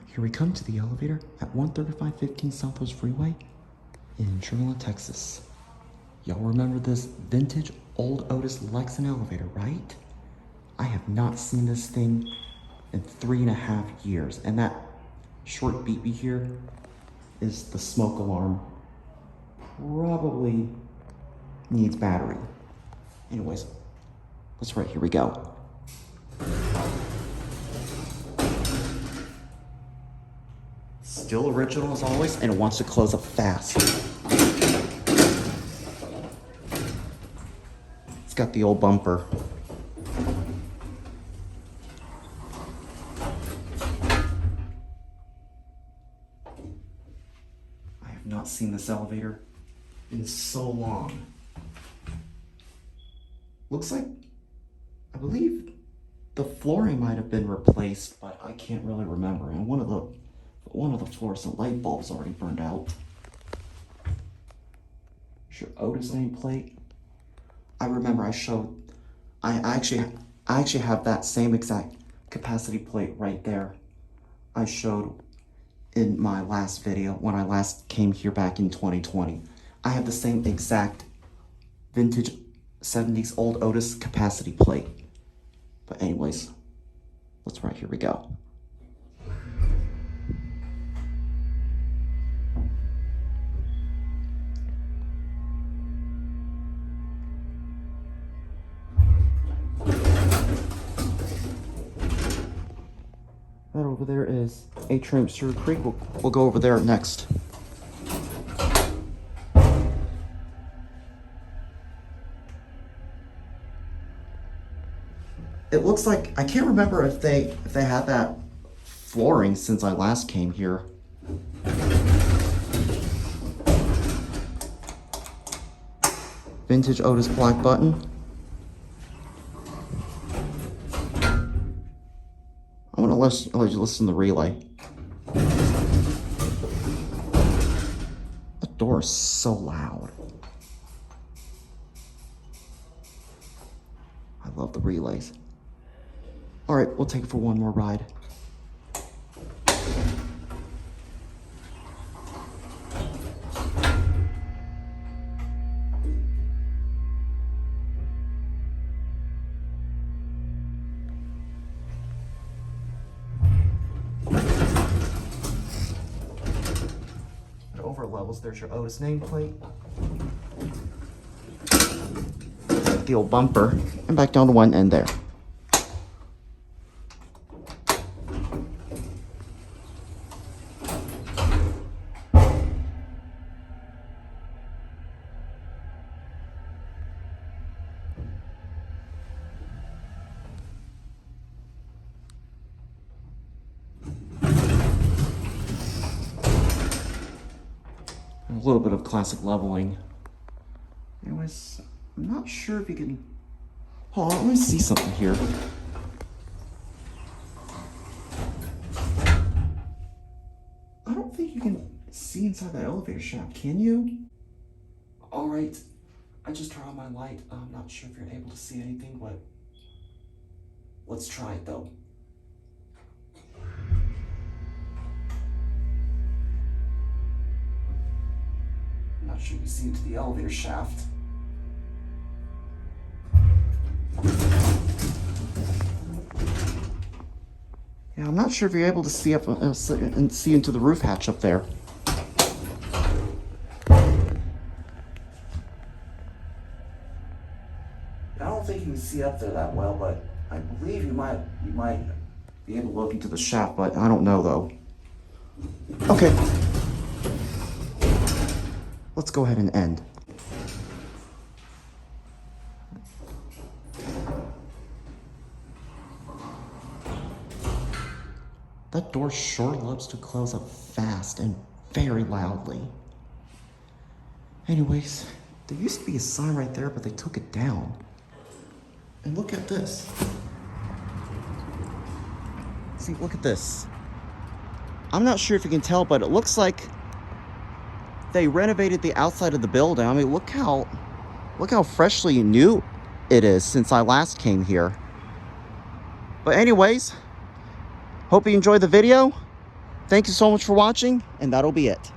Here we come to the elevator at 13515 Southwest Freeway in Trimela, Texas. Y'all remember this vintage old Otis Lexan elevator, right? I have not seen this thing in 3.5 years. And that short beepy here is the smoke alarm. Probably needs battery. Anyways, let's right, here we go. Still original as always, and it wants to close up fast. It's got the old bumper. I have not seen this elevator in so long. Looks like, I believe the flooring might have been replaced, but I can't really remember. And one of the fluorescent light bulbs already burned out. Here's your Otis nameplate. I remember I actually have that same exact capacity plate right there. I showed in my last video when I last came here back in 2020. I have the same exact vintage 70s old Otis capacity plate. But anyways, let's right, here we go. That over there is Atrium Surrey Creek. We'll go over there next. It looks like, I can't remember if they had that flooring since I last came here. Vintage Otis black button. I want to let you listen to the relay. The door is so loud. I love the relays. All right, we'll take it for one more ride. Over levels, there's your Otis nameplate. The old bumper, and back down to one end there. A little bit of classic leveling. Anyways, I'm not sure if you can... Hold on, let me see something here. I don't think you can see inside that elevator shaft, can you? Alright, I just turned on my light. I'm not sure if you're able to see anything, but let's try it though. Not sure you can see into the elevator shaft. Yeah, I'm not sure if you're able to see up and see into the roof hatch up there. I don't think you can see up there that well, but I believe you might be able to look into the shaft, but I don't know though. Okay. Let's go ahead and end. That door sure loves to close up fast and very loudly. Anyways, there used to be a sign right there, but they took it down. And look at this. See, look at this. I'm not sure if you can tell, but it looks like they renovated the outside of the building. I mean, look how freshly new it is since I last came here. But anyways, hope you enjoyed the video. Thank you so much for watching, and that'll be it.